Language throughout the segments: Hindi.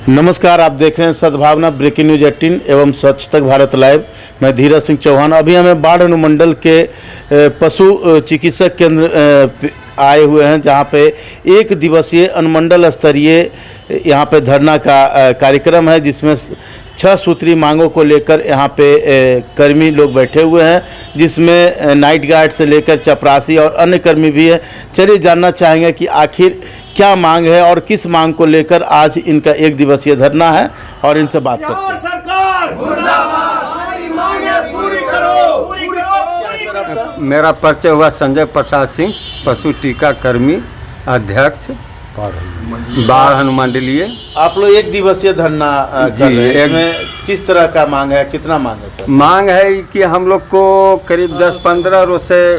नमस्कार, आप देख रहे हैं सद्भावना ब्रेकिंग न्यूज 18 एवं सच तक भारत लाइव। मैं धीरज सिंह चौहान। अभी हमें बाढ़ अनुमंडल के पशु चिकित्सक केंद्र आए हुए हैं, जहां पे एक दिवसीय अनुमंडल स्तरीय यहां पे धरना का कार्यक्रम है, जिसमें 6 सूत्री मांगों को लेकर यहां पे कर्मी लोग बैठे हुए हैं, जिसमें नाइट गार्ड से लेकर चपरासी और अन्य कर्मी भी हैं। चलिए जानना चाहेंगे कि आखिर क्या मांग है और किस मांग को लेकर आज इनका एक दिवसीय धरना है, और इनसे बात करते हैं। सरकार हमारी मांगें पूरी करो। मेरा परिचय हुआ संजय प्रसाद सिंह, पशु टीका कर्मी अध्यक्ष बाढ़ अनुमंडलीय। आप लोग एक दिवसीय धरना कर रहे हैं, इसमें किस तरह का मांग है, कितना मांग है सर? मांग है कि हम लोग को करीब 10-15 रोज से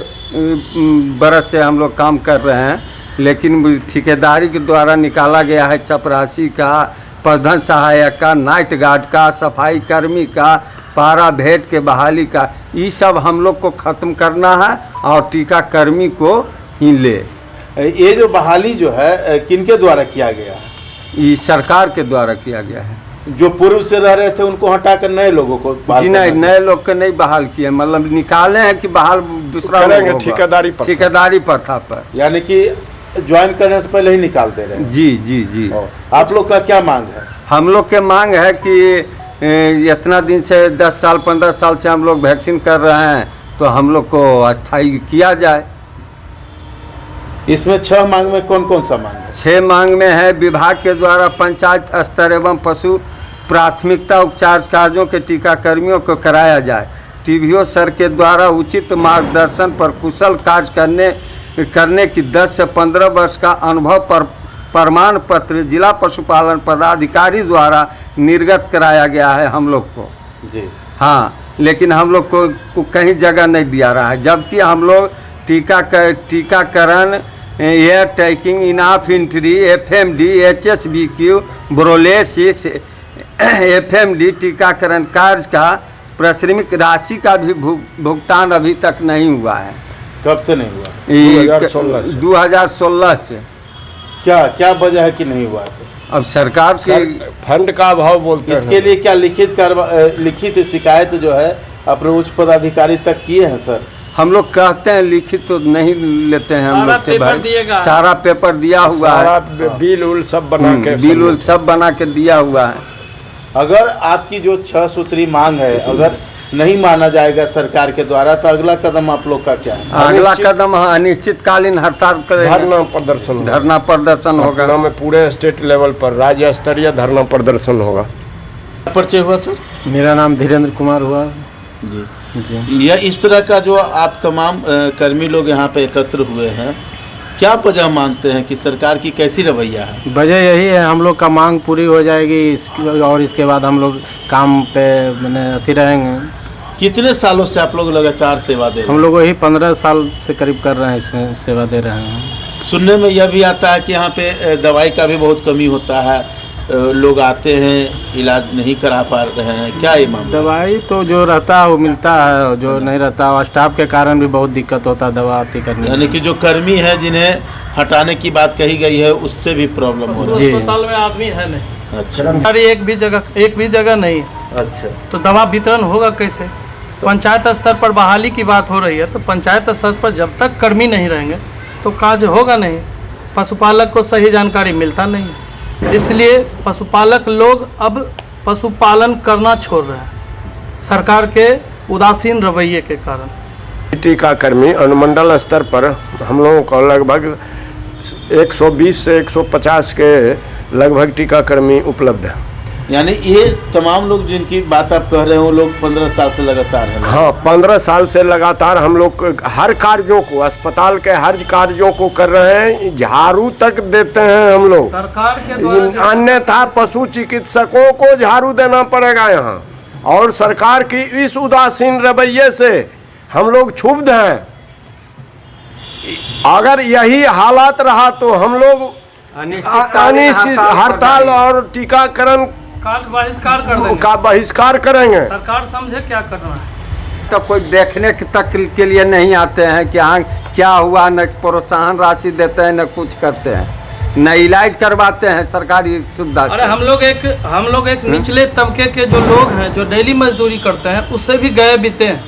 बरस से हम लोग काम कर रहे हैं, लेकिन ठेकेदारी के द्वारा निकाला गया है चपरासी का, प्रधान सहायक का, नाइट गार्ड का, सफाई कर्मी का, पारा भेंट के बहाली का, ये सब हम लोग को ख़त्म करना है और टीका कर्मी को ही ले। ये जो बहाली जो है किनके द्वारा किया गया है? ये सरकार के द्वारा किया गया है। जो पूर्व से रह रहे थे उनको हटाकर नए लोगों को जी नहीं, नए लोग को नहीं बहाल किए, मतलब निकाले हैं कि बहाल दूसरा ठेकेदारी प्रथा पर, यानी कि ज्वाइन करने से पहले ही निकाल दे रहे हैं। जी जी जी। आप लोग का क्या मांग है? हम लोग के मांग है कि इतना दिन से 10 साल 15 साल से हम लोग वैक्सीन कर रहे हैं, तो हम लोग को अस्थायी किया जाए। इसमें 6 मांग में कौन कौन सा मांग है? 6 मांग में है विभाग के द्वारा पंचायत स्तर एवं पशु प्राथमिकता उपचार कार्यों के टीकाकर्मियों को कराया जाए। टीबीओ सर के द्वारा उचित मार्गदर्शन पर कुशल कार्य करने की 10 से 15 वर्ष का अनुभव पर प्रमाण पत्र जिला पशुपालन पदाधिकारी द्वारा निर्गत कराया गया है हम लोग को। जी हाँ, लेकिन हम लोग को कहीं जगह नहीं दिया रहा है, जबकि हम लोग टीकाकरण, air tacking, enough entry, FMD, HSBQ, ब्रोले-6, FMD टीकाकरण कार्य का प्रश्रमिक राशि का भी भुगतान अभी तक नहीं हुआ है। कब से नहीं हुआ? 2016 से। क्या वजह है कि नहीं हुआ? अब सरकार के फंड का अभाव बोलते हैं। इसके लिए क्या लिखित शिकायत जो है अपने उच्च पदाधिकारी तक किए हैं सर? हम लोग कहते हैं, लिखित तो नहीं लेते हैं हम लोग से भाई। सारा पेपर दिया हुआ है, बिल उल सब बना के, बिल उल सब बना के दिया हुआ है। अगर आपकी जो 6 सूत्री मांग है अगर नहीं माना जाएगा सरकार के द्वारा, तो अगला कदम आप लोग का क्या है? अगला कदम अनिश्चितकालीन हड़ताल करेंगे, धरना प्रदर्शन होगा। में पूरे स्टेट लेवल पर राज्य स्तरीय धरना प्रदर्शन होगा। परिचय हुआ सर? मेरा नाम धीरेन्द्र कुमार हुआ जी। या इस तरह का जो आप तमाम कर्मी लोग यहाँ पे एकत्र हुए हैं, क्या वजह मानते हैं कि सरकार की कैसी रवैया है? वजह यही है, हम लोग का मांग पूरी हो जाएगी और इसके बाद हम लोग काम पे मैंने अति रहेंगे। कितने सालों से आप लोग लगातार सेवा दे रहे हैं? हम लोग वही 15 साल से करीब कर रहे हैं, इसमें सेवा दे रहे हैं। सुनने में यह भी आता है कि यहाँ पे दवाई का भी बहुत कमी होता है, लोग आते हैं इलाज नहीं करा पा रहे हैं, क्या ये मामला? दवाई तो जो रहता है वो मिलता है, जो नहीं रहता और स्टाफ के कारण भी बहुत दिक्कत होता है दवा आती करने। यानी कि जो कर्मी है जिन्हें हटाने की बात कही गई है उससे भी प्रॉब्लम हो रही है। अस्पताल में आदमी है नहीं। अच्छा। अरे एक भी जगह नहीं। अच्छा, तो दवा वितरण होगा कैसे? पंचायत स्तर पर बहाली की बात हो रही है, तो पंचायत स्तर पर जब तक कर्मी नहीं रहेंगे तो कार्य होगा नहीं। पशुपालक को सही जानकारी मिलता नहीं, इसलिए पशुपालक लोग अब पशुपालन करना छोड़ रहे हैं सरकार के उदासीन रवैये के कारण। टीकाकर्मी अनुमंडल स्तर पर हम लोगों को लगभग 120 से 150 के लगभग टीकाकर्मी उपलब्ध है। यानी ये तमाम लोग जिनकी बात आप कह रहे हो, लोग 15 साल से लगातार हैं? हाँ, 15 साल से लगातार हम लोग हर कार्यों को, अस्पताल के हर कार्यों को कर रहे हैं। झाड़ू तक देते हैं हम लोग सरकार के द्वारा। अन्यथा पशु चिकित्सकों को झाड़ू देना पड़ेगा यहाँ, और सरकार की इस उदासीन रवैये से हम लोग क्षुब्ध हैं। अगर यही हालात रहा तो हम लोग अनिश्चित हड़ताल और टीकाकरण बहिष्कार कर देंगे। का बहिष्कार करेंगे। सरकार समझे क्या करना है। तो कोई देखने तक के लिए नहीं आते हैं कि हाँ क्या हुआ, न प्रोत्साहन राशि देते हैं न कुछ करते हैं। न इलाज करवाते हैं सरकारी सुविधा अरे से। हम लोग एक निचले तबके के जो लोग हैं जो डेली मजदूरी करते हैं उससे भी गए बीते हैं।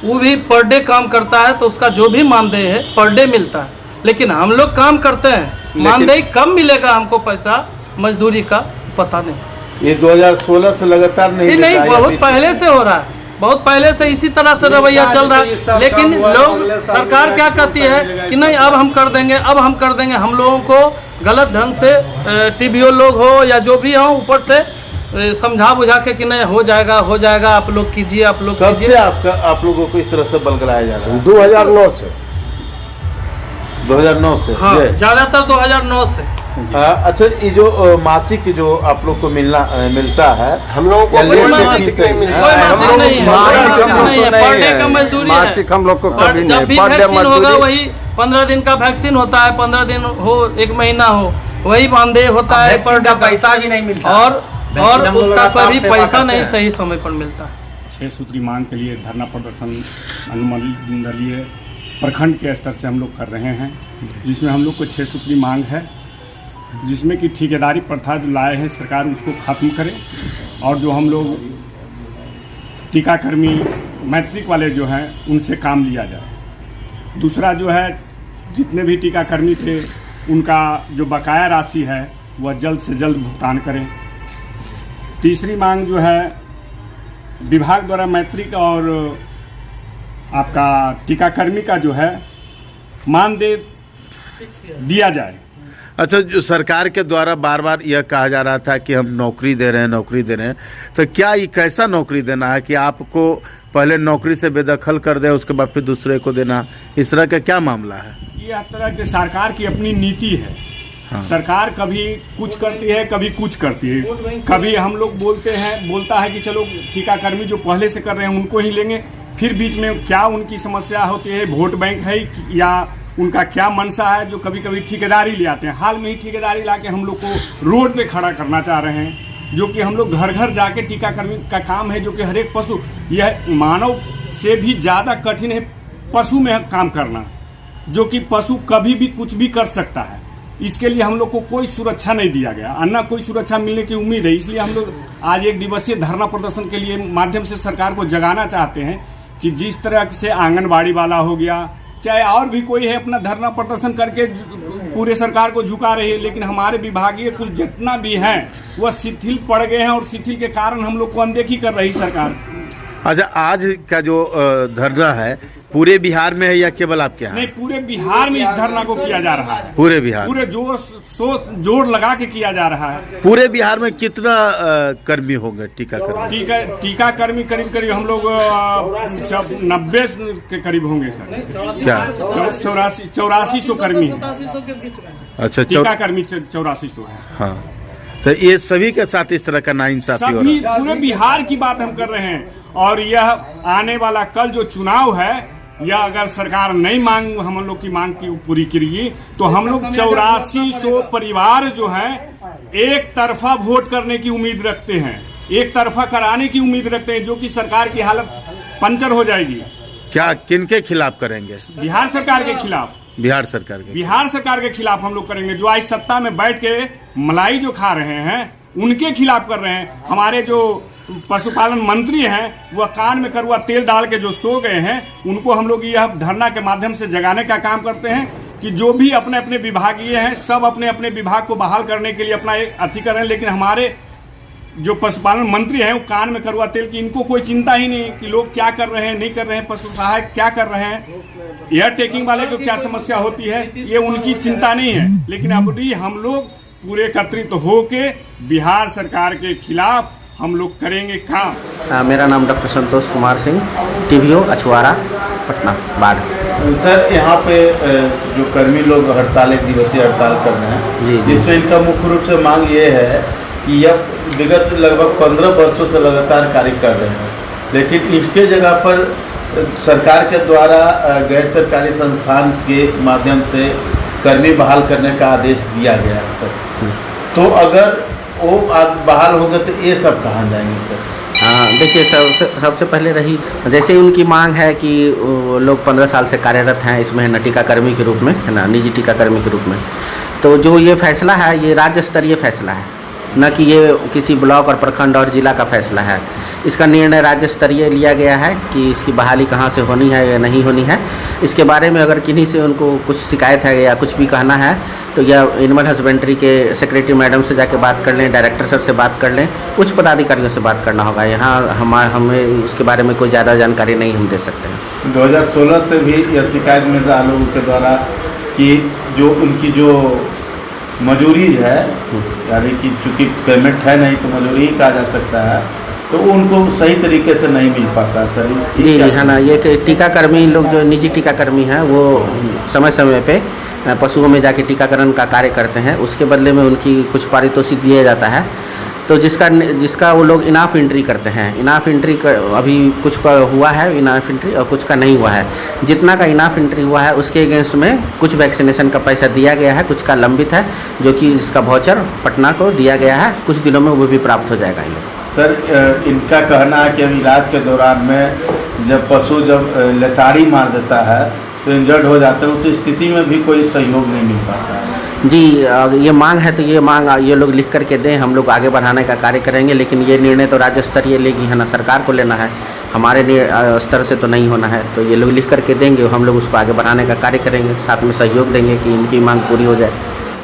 वो भी पर डे काम करता है तो उसका जो भी मानदेय है पर डे मिलता है, लेकिन हम लोग काम करते हैं मानदेय कम मिलेगा हमको पैसा मजदूरी का पता नहीं। ये 2016 से लगातार नहीं नहीं देता है, बहुत अभी- पहले से हो रहा है, बहुत पहले से इसी तरह से रवैया चल रहा है। लेकिन लोग सरकार क्या कहती है कि नहीं अब हम कर देंगे, अब हम कर देंगे। हम लोगों को गलत ढंग से टीबीओ लोग हो या जो भी हो ऊपर से समझा बुझा के कि नहीं हो जाएगा आप लोग कीजिए, आप लोग कब से कीजिए। आप लोगों को इस तरह से बलगलाया जा रहा है? 2009 से 2009 से हाँ जी। ज़्यादातर 2009 से। अच्छा, ये जो मासिक जो आप लोग को मिलता है, हम लोगों को या कोई लेट मासिक फीस है? नहीं मिलता कोई है। मासिक हम लोग नहीं है, मासिक मासिक हम लोग नहीं है, को पर नहीं डे का है। मजदूरी है। मासिक हम लोग को और कभी जब नहीं, भी पर डे वैक्सीन होगा मजदूरी। वही 15 दिन का वैक्सीन होता है, 15 दिन हो 1 महीना हो वही मानदेय होता है पर डे का। पैसा भी नहीं मिलता और हम लोग उसका लगातार कभी सेवा पैसा करते नहीं हैं। सही समय पर मिलता है। 6 सूत्री मांग के लिए धरना प्रदर्शन अनुमंडलीय प्रखंड के स्तर से हम लोग कर रहे हैं, जिसमें हम लोग को 6 सूत्री मांग है, जिसमें कि ठेकेदारी प्रथा जो लाए हैं सरकार उसको खत्म करे और जो हम लोग टीकाकर्मी मैट्रिक वाले जो हैं उनसे काम लिया जाए। दूसरा जो है जितने भी टीकाकर्मी थे उनका जो बकाया राशि है वह जल्द से जल्द भुगतान करें। तीसरी मांग जो है विभाग द्वारा मैट्रिक और आपका टीकाकर्मी का जो है मानदेय दिया जाए। अच्छा, जो सरकार के द्वारा बार बार यह कहा जा रहा था कि हम नौकरी दे रहे हैं, तो क्या ये कैसा नौकरी देना है कि आपको पहले नौकरी से बेदखल कर दे उसके बाद फिर दूसरे को देना, इस तरह का क्या मामला है? ये हर तरह के सरकार की अपनी नीति है। हाँ। सरकार कभी कुछ करती है कभी कुछ करती है। कभी हम लोग बोलता है कि चलो टीकाकर्मी जो पहले से कर रहे हैं उनको ही लेंगे, फिर बीच में क्या उनकी समस्या होती है, वोट बैंक है या उनका क्या मनसा है, जो कभी कभी ठेकेदारी ले आते हैं। हाल में ही ठेकेदारी ला के हम लोग को रोड पे खड़ा करना चाह रहे हैं, जो कि हम लोग घर घर जाके टीकाकर्मी का काम है, जो कि हर एक पशु, यह मानव से भी ज़्यादा कठिन है पशु में काम करना, जो कि पशु कभी भी कुछ भी कर सकता है। इसके लिए हम लोग को कोई सुरक्षा नहीं दिया गया, अन्ना कोई सुरक्षा मिलने की उम्मीद है। इसलिए हम लोग आज 1 दिवसीय धरना प्रदर्शन के लिए माध्यम से सरकार को जगाना चाहते हैं कि जिस तरह से आंगनबाड़ी वाला हो गया, चाहे और भी कोई है, अपना धरना प्रदर्शन करके पूरे सरकार को झुका रही है, लेकिन हमारे विभागीय कुल जितना भी हैं वह शिथिल पड़ गए हैं और शिथिल के कारण हम लोग को अनदेखी कर रही सरकार। अच्छा, आज का जो धरना है पूरे बिहार में है या केवल आपके यहाँ? नहीं, पूरे बिहार में इस धरना को किया जा रहा है। पूरे बिहार, पूरे जोर लगा के किया जा रहा है। पूरे बिहार में कितना कर्मी होंगे टीकाकर्मी? टीकाकर्मी करीब हम लोग 90 के करीब होंगे सर। क्या 8400 कर्मी हैं। अच्छा, टीकाकर्मी 8400 है। हाँ, तो ये सभी के साथ इस तरह का नाइंसाफी हो सभी रहा है। पूरे बिहार की बात हम कर रहे हैं। और यह आने वाला कल जो चुनाव है, या अगर सरकार नई मांग हम लोग की मांग की पूरी करेगी तो हम लोग 8400 परिवार जो है एक तरफा वोट करने की उम्मीद रखते हैं, एक तरफा कराने की उम्मीद रखते हैं, जो कि सरकार की हालत पंचर हो जाएगी। क्या किनके खिलाफ करेंगे? बिहार सरकार के खिलाफ। बिहार सरकार के बिहार सरकार के खिलाफ हम लोग करेंगे। जो आज सत्ता में बैठ के मलाई जो खा रहे हैं उनके खिलाफ कर रहे हैं। हमारे जो पशुपालन मंत्री हैं वह कान में कड़वा तेल डाल के जो सो गए हैं, उनको हम लोग यह धरना के माध्यम से जगाने का काम करते हैं कि जो भी अपने अपने विभागीय हैं सब अपने अपने विभाग को बहाल करने के लिए अपना एक अति कर रहे हैं। लेकिन हमारे जो पशुपालन मंत्री हैं वो कान में कड़वा तेल की, इनको कोई चिंता ही नहीं कि लोग क्या कर रहे हैं नहीं कर रहे हैं, पशु सहायक क्या कर रहे हैं, एयर टेकिंग वाले को क्या समस्या होती है, ये उनकी चिंता नहीं है। लेकिन अब भी हम लोग पूरे एकत्रित होके बिहार सरकार के खिलाफ हम लोग करेंगे काम। मेरा नाम डॉक्टर संतोष कुमार सिंह, टीबीओ अछुआरा, पटना बाढ़। सर, यहाँ पे जो कर्मी लोग हड़ताल, 1 दिवसीय हड़ताल कर रहे हैं, जी। जिसमें इनका मुख्य रूप से मांग ये है कि यह विगत लगभग 15 वर्षों से लगातार कार्य कर रहे हैं, लेकिन इसके जगह पर सरकार के द्वारा गैर सरकारी संस्थान के माध्यम से कर्मी बहाल करने का आदेश दिया गया है सर। तो अगर वो बहाल होंगे तो ये सब कहाँ जाएंगे सर? देखिए सबसे पहले रही जैसे उनकी मांग है कि वो लोग 15 साल से कार्यरत हैं इसमें, है ना, टीकाकर्मी के रूप में, है ना, निजी टीकाकर्मी के रूप में। तो जो ये फैसला है ये राज्य स्तरीय फैसला है, न कि ये किसी ब्लॉक और प्रखंड और जिला का फैसला है। इसका निर्णय राज्य स्तरीय लिया गया है कि इसकी बहाली कहाँ से होनी है या नहीं होनी है। इसके बारे में अगर किन्हीं से उनको कुछ शिकायत है या कुछ भी कहना है तो यह एनिमल हस्बेंड्री के सेक्रेटरी मैडम से जाके बात कर लें, डायरेक्टर सर से बात कर लें, उच्च पदाधिकारियों से बात करना होगा। यहाँ हमें उसके बारे में कोई ज़्यादा जानकारी नहीं हम दे सकते हैं। 2016 से भी यह शिकायत मिल रहा लोगों के द्वारा कि जो उनकी जो मजूरी है, यानी कि चूँकि पेमेंट है नहीं तो मजूरी ही कहा जा सकता है, तो वो उनको सही तरीके से नहीं मिल पाता। सर जी है ना, ये कि टीकाकर्मी लोग जो निजी टीकाकर्मी हैं वो समय समय पे पशुओं में जाके टीकाकरण का कार्य करते हैं, उसके बदले में उनकी कुछ पारितोषिक दिया जाता है। तो जिसका वो लोग इनाफ एंट्री करते हैं, इनाफ एंट्री अभी कुछ का हुआ है इनाफ एंट्री और कुछ का नहीं हुआ है। जितना का इनाफ एंट्री हुआ है उसके अगेंस्ट में कुछ वैक्सीनेशन का पैसा दिया गया है, कुछ का लंबित है, जो कि इसका वाउचर पटना को दिया गया है। कुछ दिनों में वो भी प्राप्त हो जाएगा इन लोग। सर इनका कहना है कि अब इलाज के दौरान में जब पशु लताड़ी मार देता है तो इंजर्ड हो जाता है, उस स्थिति में भी कोई सहयोग नहीं मिल पाता है। जी ये मांग है तो ये मांग ये लोग लिख करके दें, हम लोग आगे बढ़ाने का कार्य करेंगे। लेकिन ये निर्णय तो राज्य स्तरीय लेगी, है ना, सरकार को लेना है, हमारे स्तर से तो नहीं होना है। तो ये लोग लिख करके देंगे, हम लोग उसको आगे बढ़ाने का कार्य करेंगे, साथ में सहयोग देंगे कि इनकी मांग पूरी हो जाए।